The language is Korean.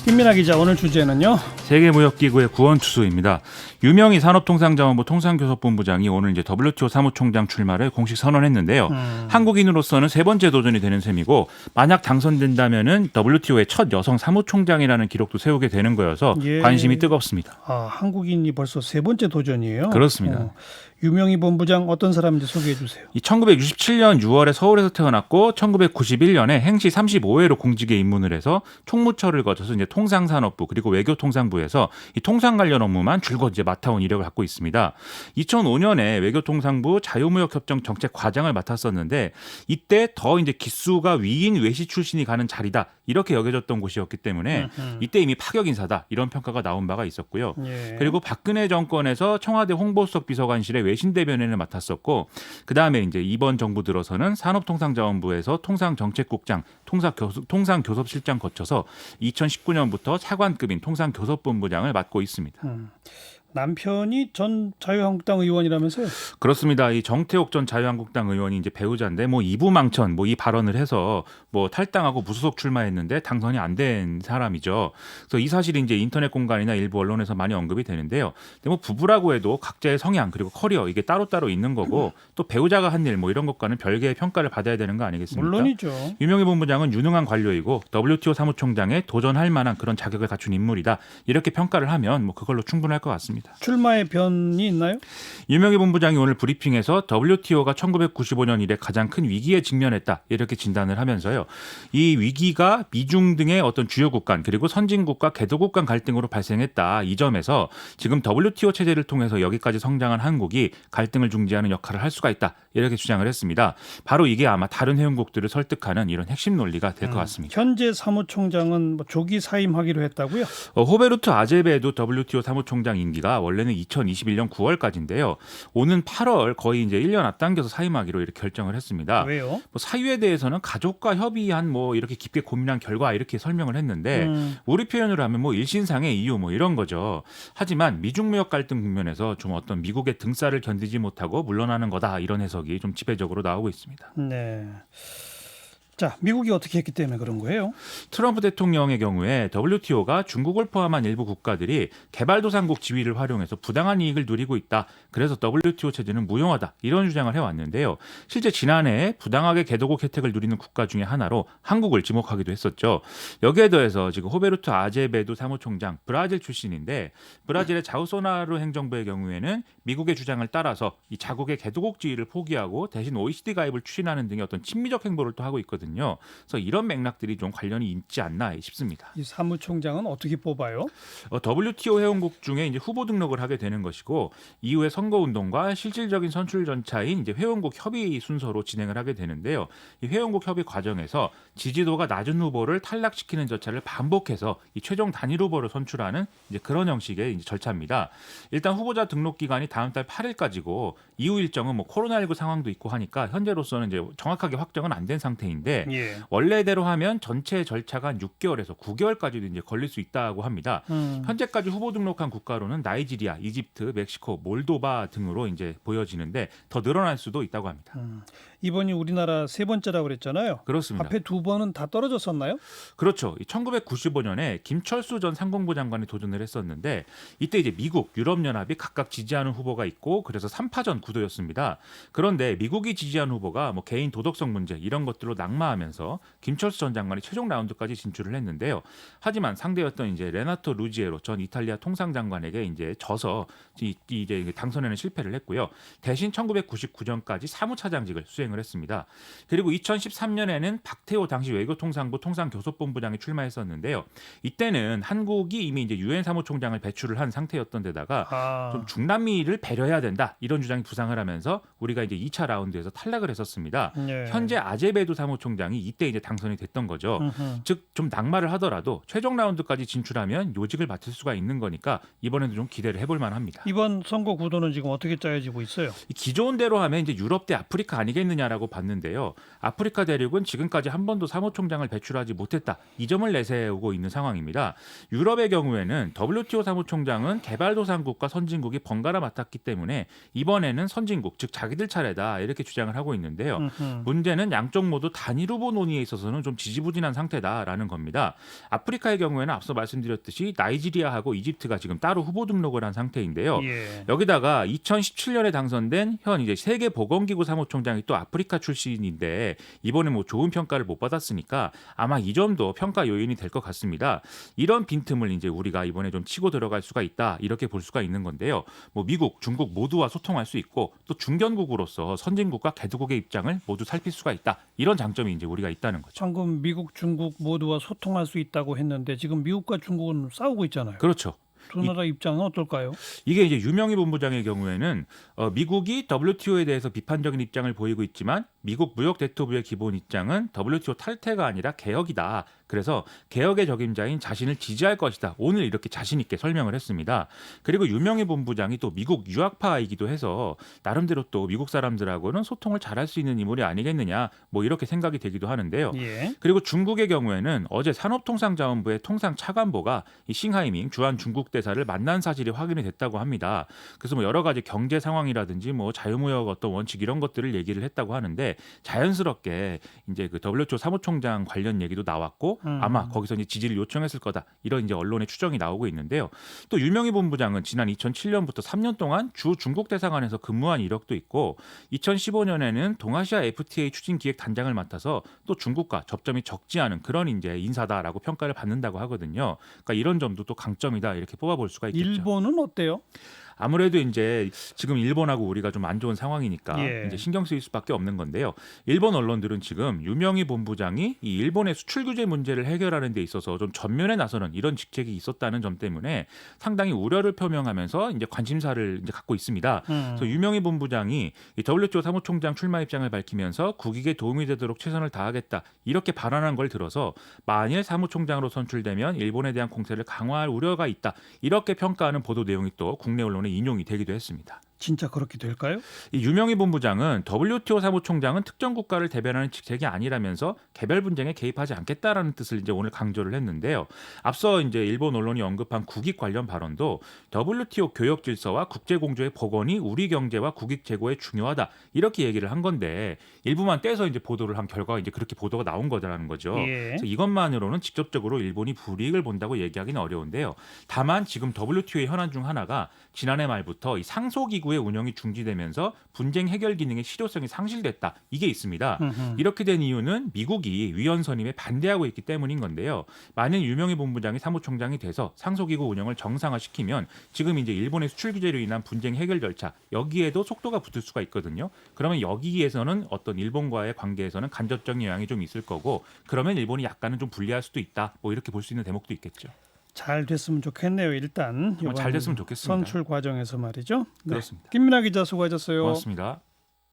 김민하 기자, 오늘 주제는요? 세계무역기구의 구원투수입니다. 유명희 산업통상자원부 통상교섭본부장이 오늘 이제 WTO 사무총장 출마를 공식 선언했는데요. 한국인으로서는 세 번째 도전이 되는 셈이고, 만약 당선된다면은 WTO의 첫 여성 사무총장이라는 기록도 세우게 되는 거여서 관심이 뜨겁습니다. 아, 한국인이 벌써 세 번째 도전이에요? 그렇습니다. 유명희 본부장 어떤 사람인지 소개해 주세요. 1967년 6월에 서울에서 태어났고 1991년에 행시 35회로 공직에 입문을 해서 총무처를 거쳐서 이제 통상산업부 그리고 외교통상부에서 이 통상 관련 업무만 줄곧 이제 맡아온 이력을 갖고 있습니다. 2005년에 외교통상부 자유무역협정 정책과장을 맡았었는데 이때 더 이제 기수가 위인 외시 출신이 가는 자리다 이렇게 여겨졌던 곳이었기 때문에 이때 이미 파격 인사다 이런 평가가 나온 바가 있었고요. 그리고 박근혜 정권에서 청와대 홍보수석 비서관실의 외신 대변인을 맡았었고 그 다음에 이제 이번 정부 들어서는 산업통상자원부에서 통상정책국장, 통상교섭실장 거쳐서 2019년부터 차관급인 통상교섭본부장을 맡고 있습니다. 남편이 전 자유한국당 의원이라면서요? 그렇습니다. 이 정태욱 전 자유한국당 의원이 이제 배우자인데 뭐 이부망천 뭐 이 발언을 해서 뭐 탈당하고 무소속 출마했는데 당선이 안 된 사람이죠. 그래서 이 사실이 이제 인터넷 공간이나 일부 언론에서 많이 언급이 되는데요. 근데 뭐 부부라고 해도 각자의 성향 그리고 커리어 이게 따로따로 있는 거고 또 배우자가 한 일 뭐 이런 것과는 별개의 평가를 받아야 되는 거 아니겠습니까? 물론이죠. 유명희 본부장은 유능한 관료이고 WTO 사무총장에 도전할 만한 그런 자격을 갖춘 인물이다. 이렇게 평가를 하면 뭐 그걸로 충분할 것 같습니다. 출마의 변이 있나요? 유명희 본부장이 오늘 브리핑에서 WTO가 1995년 이래 가장 큰 위기에 직면했다 이렇게 진단을 하면서요. 이 위기가 미중 등의 어떤 주요국 간 그리고 선진국과 개도국 간 갈등으로 발생했다. 이 점에서 지금 WTO 체제를 통해서 여기까지 성장한 한국이 갈등을 중재하는 역할을 할 수가 있다. 이렇게 주장을 했습니다. 바로 이게 아마 다른 회원국들을 설득하는 이런 핵심 논리가 될 것 같습니다. 현재 사무총장은 뭐 조기 사임하기로 했다고요? 호베르트 아제베도 WTO 사무총장 임기가 원래는 2021년 9월까지인데요. 오는 8월 거의 이제 1년 앞당겨서 사임하기로 이렇게 결정을 했습니다. 왜요? 뭐 사유에 대해서는 가족과 협의한 뭐 이렇게 깊게 고민한 결과 이렇게 설명을 했는데 우리 표현으로 하면 뭐 일신상의 이유 뭐 이런 거죠. 하지만 미중 무역 갈등 국면에서 좀 어떤 미국의 등살을 견디지 못하고 물러나는 거다 이런 해석이 좀 지배적으로 나오고 있습니다. 네. 자, 미국이 어떻게 했기 때문에 그런 거예요? 트럼프 대통령의 경우에 WTO가 중국을 포함한 일부 국가들이 개발도상국 지위를 활용해서 부당한 이익을 누리고 있다. 그래서 WTO 체제는 무용하다. 이런 주장을 해왔는데요. 실제 지난해 부당하게 개도국 혜택을 누리는 국가 중에 하나로 한국을 지목하기도 했었죠. 여기에 더해서 지금 호베르토 아제베도 사무총장 브라질 출신인데 브라질의 자우소나루 행정부의 경우에는 미국의 주장을 따라서 이 자국의 개도국 지위를 포기하고 대신 OECD 가입을 추진하는 등의 어떤 친미적 행보를 또 하고 있거든요. 그래서 이런 맥락들이 좀 관련이 있지 않나 싶습니다. 이 사무총장은 어떻게 뽑아요? WTO 회원국 중에 이제 후보 등록을 하게 되는 것이고 이후에 선거운동과 실질적인 선출 절차인 이제 회원국 협의 순서로 진행을 하게 되는데요. 이 회원국 협의 과정에서 지지도가 낮은 후보를 탈락시키는 절차를 반복해서 이 최종 단일 후보를 선출하는 이제 그런 형식의 이제 절차입니다. 일단 후보자 등록 기간이 다음 달 8일까지고 이후 일정은 뭐 코로나19 상황도 있고 하니까 현재로서는 이제 정확하게 확정은 안 된 상태인데 원래대로 하면 전체 절차가 한 6개월에서 9개월까지도 이제 걸릴 수 있다고 합니다. 현재까지 후보 등록한 국가로는 나이지리아, 이집트, 멕시코, 몰도바 등으로 이제 보여지는데 더 늘어날 수도 있다고 합니다. 이번이 우리나라 세 번째라고 그랬잖아요. 그렇습니다. 앞에 두 번은 다 떨어졌었나요? 그렇죠. 1995년에 김철수 전 상공부 장관이 도전을 했었는데 이때 이제 미국, 유럽연합이 각각 지지하는 후보가 있고 그래서 3파전 구도였습니다. 그런데 미국이 지지한 후보가 뭐 개인 도덕성 문제 이런 것들로 낙마하면서 김철수 전 장관이 최종 라운드까지 진출을 했는데요. 하지만 상대였던 이제 레나토 루지에로 전 이탈리아 통상장관에게 이제 져서 이제 당선에는 실패를 했고요. 대신 1999년까지 사무차장직을 수행을 했습니다. 그리고 2013년에는 박태호 당시 외교통상부 통상교섭본부장이 출마했었는데요. 이때는 한국이 이미 이제 유엔 사무총장을 배출을 한 상태였던 데다가 좀 중남미를 배려해야 된다 이런 주장이 부상을 하면서 우리가 이제 2차 라운드에서 탈락을 했었습니다. 현재 아제베도 사무총장이 이때 이제 당선이 됐던 거죠. 즉 좀 낙마를 하더라도 최종 라운드까지 진출하면 요직을 맡을 수가 있는 거니까 이번에도 좀 기대를 해볼 만합니다. 이번 선거 구도는 지금 어떻게 짜여지고 있어요? 기존대로 하면 이제 유럽 대 아프리카 아니겠느냐라고 봤는데요. 아프리카 대륙은 지금까지 한 번도 사무총장을 배출하지 못했다. 이 점을 내세우고 있는 상황입니다. 유럽의 경우에는 WTO 사무총장은 개발도상국과 선진국이 번갈아 맡았기 때문에 이번에는 선진국, 즉 자기들 차례다 이렇게 주장을 하고 있는데요. 문제는 양쪽 모두 단일 단일 후보 논의에 있어서는 좀 지지부진한 상태다라는 겁니다. 아프리카의 경우에는 앞서 말씀드렸듯이 나이지리아하고 이집트가 지금 따로 후보 등록을 한 상태인데요. 예. 여기다가 2017년에 당선된 현 이제 세계보건기구 사무총장이 또 아프리카 출신인데 이번에 뭐 좋은 평가를 못 받았으니까 아마 이 점도 평가 요인이 될 것 같습니다. 이런 빈틈을 이제 우리가 이번에 좀 치고 들어갈 수가 있다 이렇게 볼 수가 있는 건데요. 뭐 미국, 중국 모두와 소통할 수 있고 또 중견국으로서 선진국과 개도국의 입장을 모두 살필 수가 있다. 이런 장점이 이제 우리가 있다는 거죠. 방금 미국, 중국 모두와 소통할 수 있다고 했는데 지금 미국과 중국은 싸우고 있잖아요. 그렇죠. 두 나라 입장은 어떨까요? 이게 이제 유명희 본부장의 경우에는 미국이 WTO에 대해서 비판적인 입장을 보이고 있지만 미국 무역대표부의 기본 입장은 WTO 탈퇴가 아니라 개혁이다. 그래서 개혁의 적임자인 자신을 지지할 것이다. 오늘 이렇게 자신 있게 설명을 했습니다. 그리고 유명희 본부장이 또 미국 유학파이기도 해서 나름대로 또 미국 사람들하고는 소통을 잘할 수 있는 인물이 아니겠느냐. 뭐 이렇게 생각이 되기도 하는데요. 예. 그리고 중국의 경우에는 어제 산업통상자원부의 통상차관보가 이 싱하이밍 주한 중국 대사를 만난 사실이 확인이 됐다고 합니다. 그래서 뭐 여러 가지 경제 상황이라든지 뭐 자유무역 어떤 원칙 이런 것들을 얘기를 했다고 하는데 자연스럽게 이제 그 WTO 사무총장 관련 얘기도 나왔고 아마 거기서 이제 지지를 요청했을 거다 이런 이제 언론의 추정이 나오고 있는데요. 또 유명희 본부장은 지난 2007년부터 3년 동안 주 중국 대사관에서 근무한 이력도 있고 2015년에는 동아시아 FTA 추진 기획 단장을 맡아서 또 중국과 접점이 적지 않은 그런 이제 인사다라고 평가를 받는다고 하거든요. 그러니까 이런 점도 또 강점이다 이렇게 뽑아볼 수가 있겠죠. 일본은 어때요? 아무래도 이제 지금 일본하고 우리가 좀 안 좋은 상황이니까 예. 이제 신경 쓰일 수밖에 없는 건데요. 일본 언론들은 지금 유명희 본부장이 이 일본의 수출 규제 문제를 해결하는 데 있어서 좀 전면에 나서는 이런 직책이 있었다는 점 때문에 상당히 우려를 표명하면서 이제 관심사를 이제 갖고 있습니다. 그래서 유명희 본부장이 이 WTO 사무총장 출마 입장을 밝히면서 국익에 도움이 되도록 최선을 다하겠다 이렇게 발언한 걸 들어서 만일 사무총장으로 선출되면 일본에 대한 공세를 강화할 우려가 있다 이렇게 평가하는 보도 내용이 또 국내 언론에 인용이 되기도 했습니다. 진짜 그렇게 될까요? 이 유명희 본부장은 WTO 사무총장은 특정 국가를 대변하는 직책이 아니라면서 개별 분쟁에 개입하지 않겠다라는 뜻을 이제 오늘 강조를 했는데요. 앞서 이제 일본 언론이 언급한 국익 관련 발언도 WTO 교역 질서와 국제 공조의 복원이 우리 경제와 국익 제고에 중요하다 이렇게 얘기를 한 건데 일부만 떼서 이제 보도를 한 결과가 이제 그렇게 보도가 나온 거라는 거죠. 예. 그래서 이것만으로는 직접적으로 일본이 불이익을 본다고 얘기하기는 어려운데요. 다만 지금 WTO의 현안 중 하나가 지난해 말부터 이 상소기구의 운영이 중지되면서 분쟁 해결 기능의 실효성이 상실됐다. 이게 있습니다. 이렇게 된 이유는 미국이 위원 선임에 반대하고 있기 때문인 건데요. 만일 유명희 본부장이 사무총장이 돼서 상소기구 운영을 정상화시키면 지금 이제 일본의 수출 규제로 인한 분쟁 해결 절차 여기에도 속도가 붙을 수가 있거든요. 그러면 여기에서는 어떤 일본과의 관계에서는 간접적인 영향이 좀 있을 거고 그러면 일본이 약간은 좀 불리할 수도 있다. 뭐 이렇게 볼 수 있는 대목도 있겠죠. 잘 됐으면 좋겠네요. 일단 잘 됐으면 좋겠습니다. 선출 과정에서 말이죠. 네. 그렇습니다. 김민하 기자 수고하셨어요. 고맙습니다.